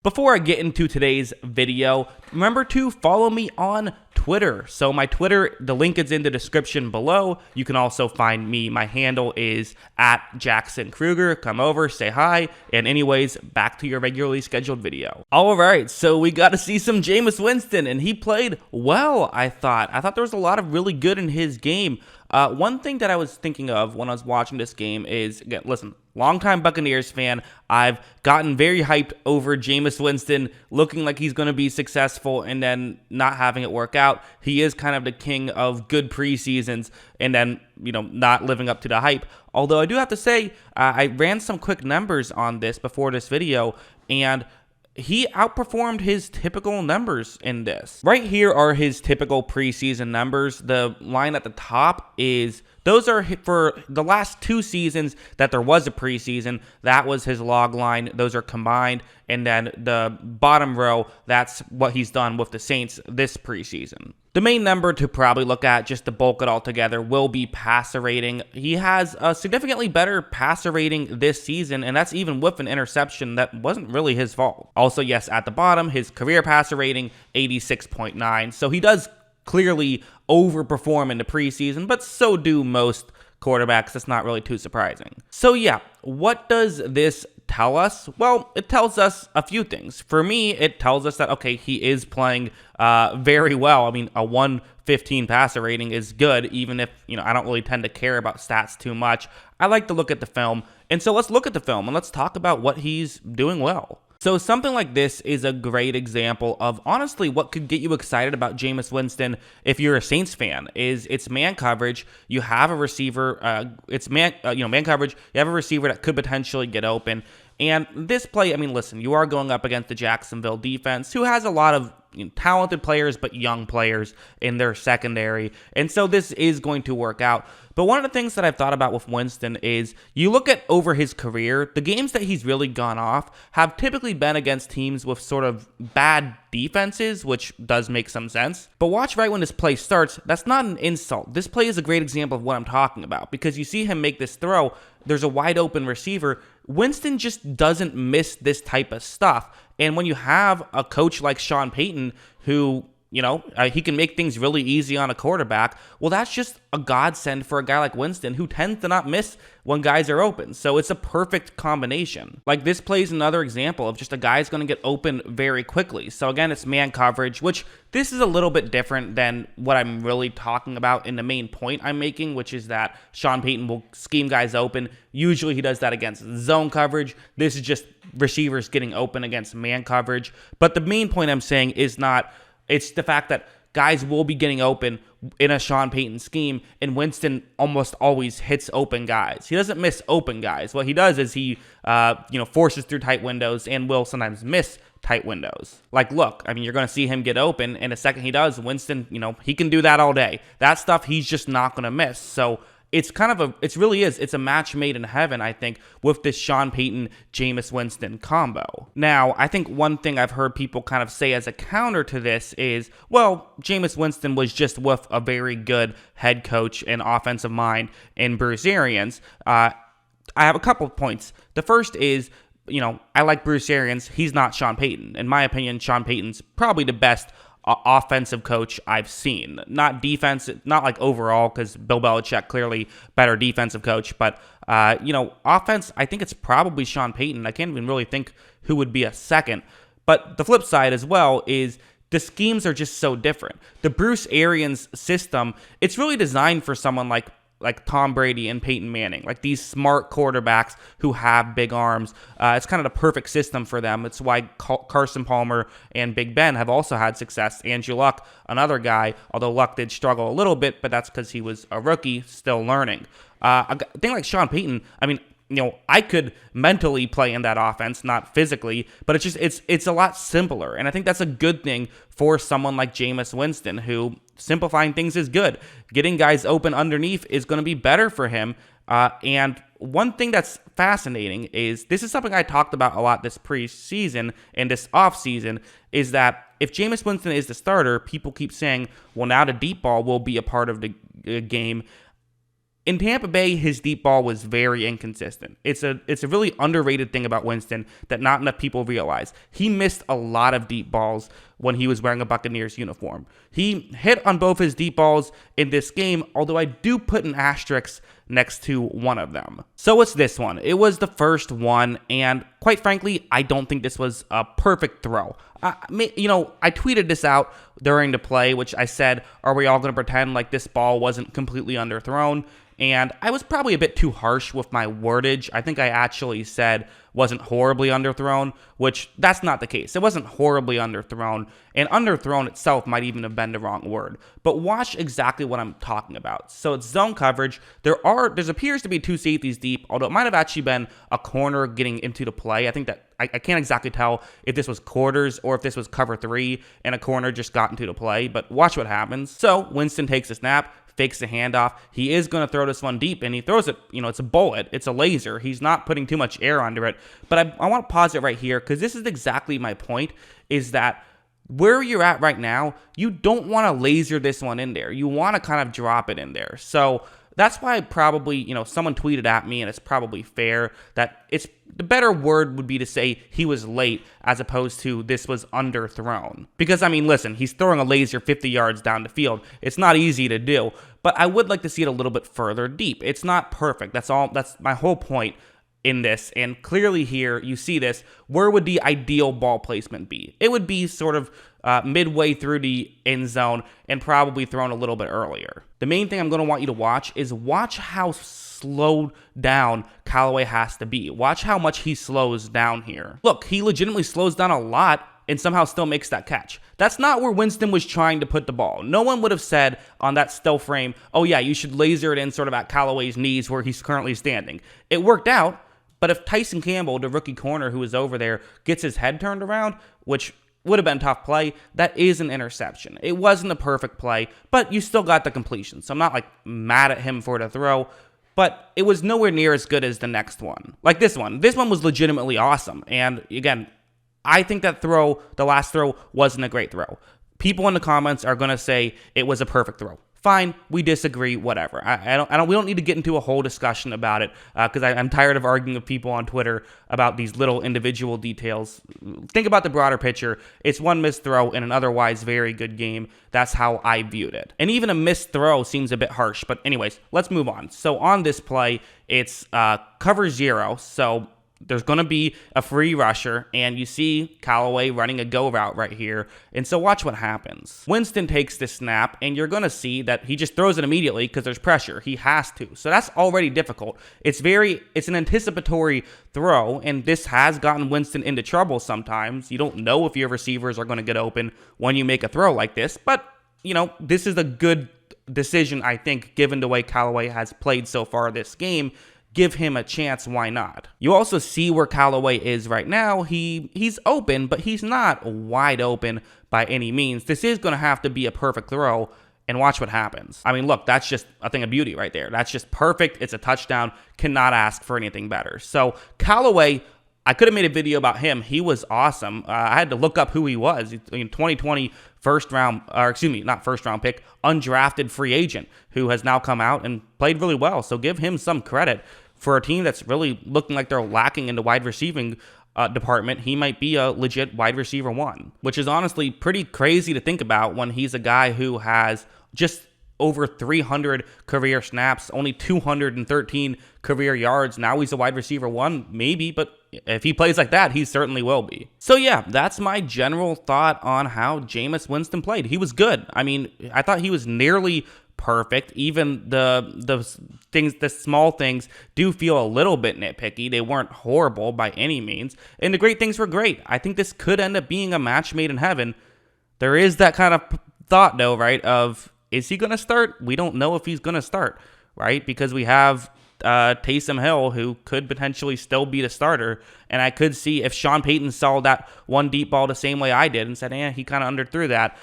Before I get into today's video, remember to follow me on Twitter. So my Twitter, the link is in the description below. You can also find me. My handle is @JacksonKruger. Come over, say hi, and anyways, back to your regularly scheduled video. All right, so we got to see some Jameis Winston, and he played well, I thought. There was a lot of really good in his game. One thing that I was thinking of when I was watching this game is, again, listen, longtime Buccaneers fan, I've gotten very hyped over Jameis Winston looking like he's going to be successful and then not having it work out. He is kind of the king of good preseasons and then, not living up to the hype. Although I do have to say, I ran some quick numbers on this before this video, and he outperformed his typical numbers in this. Right here are his typical preseason numbers. The line at the top is, those are for the last 2 seasons that there was a preseason. That was his log line. Those are combined. And then the bottom row, that's what he's done with the Saints this preseason. The main number to probably look at, just to bulk it all together, will be passer rating. He has a significantly better passer rating this season, and that's even with an interception that wasn't really his fault. Also, yes, at the bottom, his career passer rating, 86.9. So he does clearly overperform in the preseason, but so do most quarterbacks. That's not really too surprising. So yeah, what does this tell us? Well, it tells us a few things. For me, it tells us that, okay, he is playing very well. I mean, a 115 passer rating is good, even if, I don't really tend to care about stats too much. I like to look at the film. And so let's look at the film and let's talk about what he's doing well. So something like this is a great example of, honestly, what could get you excited about Jameis Winston if you're a Saints fan. It's man coverage. You have a receiver. Man coverage. You have a receiver that could potentially get open. And this play, listen, you are going up against the Jacksonville defense, who has a lot of talented players, but young players in their secondary. And so this is going to work out. But one of the things that I've thought about with Winston is, you look at over his career, the games that he's really gone off have typically been against teams with sort of bad defenses, which does make some sense. But watch right when this play starts, that's not an insult. This play is a great example of what I'm talking about, because you see him make this throw, there's a wide open receiver. Winston just doesn't miss this type of stuff. And when you have a coach like Sean Payton, who, he can make things really easy on a quarterback, well, that's just a godsend for a guy like Winston, who tends to not miss when guys are open. So it's a perfect combination. Like, this play is another example of just a guy's going to get open very quickly. So again, it's man coverage, which this is a little bit different than what I'm really talking about in the main point I'm making, which is that Sean Payton will scheme guys open. Usually he does that against zone coverage. This is just receivers getting open against man coverage. But the main point I'm saying is not, it's the fact that guys will be getting open in a Sean Payton scheme, and Winston almost always hits open guys. He doesn't miss open guys. What he does is he, forces through tight windows and will sometimes miss tight windows. Like, look, you're going to see him get open, and the second he does, Winston, he can do that all day. That stuff he's just not going to miss. So it's it's a match made in heaven, I think, with this Sean Payton, Jameis Winston combo. Now, I think one thing I've heard people kind of say as a counter to this is, well, Jameis Winston was just with a very good head coach and offensive mind in Bruce Arians. I have a couple of points. The first is, I like Bruce Arians. He's not Sean Payton. In my opinion, Sean Payton's probably the best offensive coach I've seen. Not defense, not like overall, because Bill Belichick clearly better defensive coach, but offense, I think it's probably Sean Payton. I can't even really think who would be a second. But the flip side as well is, the schemes are just so different. The Bruce Arians system, it's really designed for someone like Tom Brady and Peyton Manning, like these smart quarterbacks who have big arms. It's kind of the perfect system for them. It's why Carson Palmer and Big Ben have also had success. Andrew Luck, another guy, although Luck did struggle a little bit, but that's because he was a rookie still learning. A thing like Sean Payton, I could mentally play in that offense, not physically, but it's a lot simpler. And I think that's a good thing for someone like Jameis Winston, who simplifying things is good. Getting guys open underneath is going to be better for him. And one thing that's fascinating is, this is something I talked about a lot this preseason and this offseason, is that if Jameis Winston is the starter, people keep saying, well, now the deep ball will be a part of the game. In Tampa Bay, his deep ball was very inconsistent. It's a really underrated thing about Winston that not enough people realize. He missed a lot of deep balls when he was wearing a Buccaneers uniform. He hit on both his deep balls in this game, although I do put an asterisk next to one of them. So it's this one. It was the first one, and quite frankly, I don't think this was a perfect throw. I tweeted this out during the play, which I said, are we all going to pretend like this ball wasn't completely underthrown? And I was probably a bit too harsh with my wordage. I think I actually said wasn't horribly underthrown, which that's not the case. It wasn't horribly underthrown, and underthrown itself might even have been the wrong word. But watch exactly what I'm talking about. So it's zone coverage. There appears to be two safeties deep, although it might have actually been a corner getting into the play. I think that I can't exactly tell if this was quarters or if this was cover 3 and a corner just got into the play, but watch what happens. So Winston takes a snap, fakes the handoff. He is going to throw this one deep, and he throws it, it's a bullet. It's a laser. He's not putting too much air under it. But I want to pause it right here because this is exactly my point, is that where you're at right now, you don't want to laser this one in there. You want to kind of drop it in there. So that's why probably, someone tweeted at me, and it's probably fair that the better word would be to say he was late as opposed to this was underthrown. Because, listen, he's throwing a laser 50 yards down the field. It's not easy to do, but I would like to see it a little bit further deep. It's not perfect. That's my whole point in this, and clearly here you see this. Where would the ideal ball placement be? It would be sort of midway through the end zone and probably thrown a little bit earlier. The main thing I'm going to want you to watch is how slowed down Callaway has to be. Watch how much he slows down here. Look, he legitimately slows down a lot and somehow still makes that catch. That's not where Winston was trying to put the ball. No one would have said on that still frame, oh yeah, you should laser it in sort of at Callaway's knees where he's currently standing. It worked out, but if Tyson Campbell, the rookie corner who was over there, gets his head turned around, which would have been a tough play, that is an interception. It wasn't a perfect play, but you still got the completion. So I'm not mad at him for the throw, but it was nowhere near as good as the next one. Like this one. This one was legitimately awesome. And again, I think that the last throw wasn't a great throw. People in the comments are going to say it was a perfect throw. Fine, we disagree, whatever. We don't need to get into a whole discussion about it because I'm tired of arguing with people on Twitter about these little individual details. Think about the broader picture. It's one missed throw in an otherwise very good game. That's how I viewed it. And even a missed throw seems a bit harsh. But anyways, let's move on. So on this play, it's cover 0. So there's going to be a free rusher, and you see Callaway running a go route right here. And so watch what happens. Winston takes the snap, and you're going to see that he just throws it immediately because there's pressure. He has to. So that's already difficult. It's an anticipatory throw, and this has gotten Winston into trouble sometimes. You don't know if your receivers are going to get open when you make a throw like this, but, this is a good decision, I think, given the way Callaway has played so far this game. Give him a chance, why not? You also see where Callaway is right now. He's open, but he's not wide open by any means. This is going to have to be a perfect throw, and watch what happens. Look, that's just a thing of beauty right there. That's just perfect. It's a touchdown. Cannot ask for anything better. So Callaway, I could have made a video about him. He was awesome. I had to look up who he was. 2020 not first round pick, undrafted free agent who has now come out and played really well. So give him some credit. For a team that's really looking like they're lacking in the wide receiving department, he might be a legit wide receiver 1, which is honestly pretty crazy to think about when he's a guy who has just over 300 career snaps, only 213 career yards. Now he's a wide receiver 1, maybe, but if he plays like that, he certainly will be. So yeah, that's my general thought on how Jameis Winston played. He was good. I thought he was nearly perfect. Even the small things do feel a little bit nitpicky. They weren't horrible by any means. And the great things were great. I think this could end up being a match made in heaven. There is that kind of thought though, right, of is he going to start? We don't know if he's going to start, right? Because we have Taysom Hill, who could potentially still be the starter. And I could see if Sean Payton saw that one deep ball the same way I did and said, he kind of underthrew that,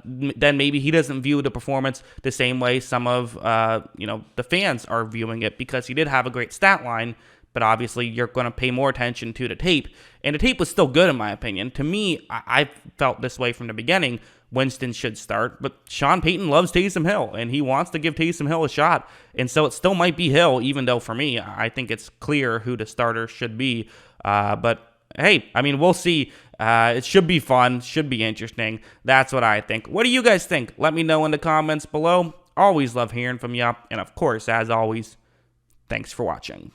then maybe he doesn't view the performance the same way some of the fans are viewing it, because he did have a great stat line, but obviously you're going to pay more attention to the tape. And the tape was still good in my opinion. To me, I felt this way from the beginning. Winston should start, but Sean Payton loves Taysom Hill, and he wants to give Taysom Hill a shot, and so it still might be Hill, even though for me, I think it's clear who the starter should be. But hey, I mean, we'll see. It should be fun, should be interesting. That's what I think. What do you guys think? Let me know in the comments below. Always love hearing from you, and of course, as always, thanks for watching.